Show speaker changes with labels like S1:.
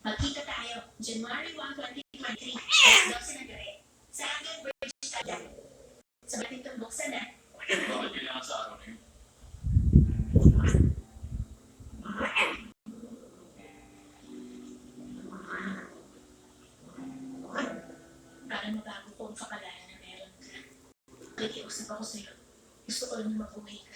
S1: Magkita tayo, January 1, 2023, alas 12 ng gabi, sa Hanggang Bridge Stadium. Sa bating itong buksan na.
S2: Bakit kailangan sa araw na yun?
S1: Para mabago ko ang kapalaran na meron ka. Nakikiusap ako sa'yo. Gusto ko lang na mabuhay ka.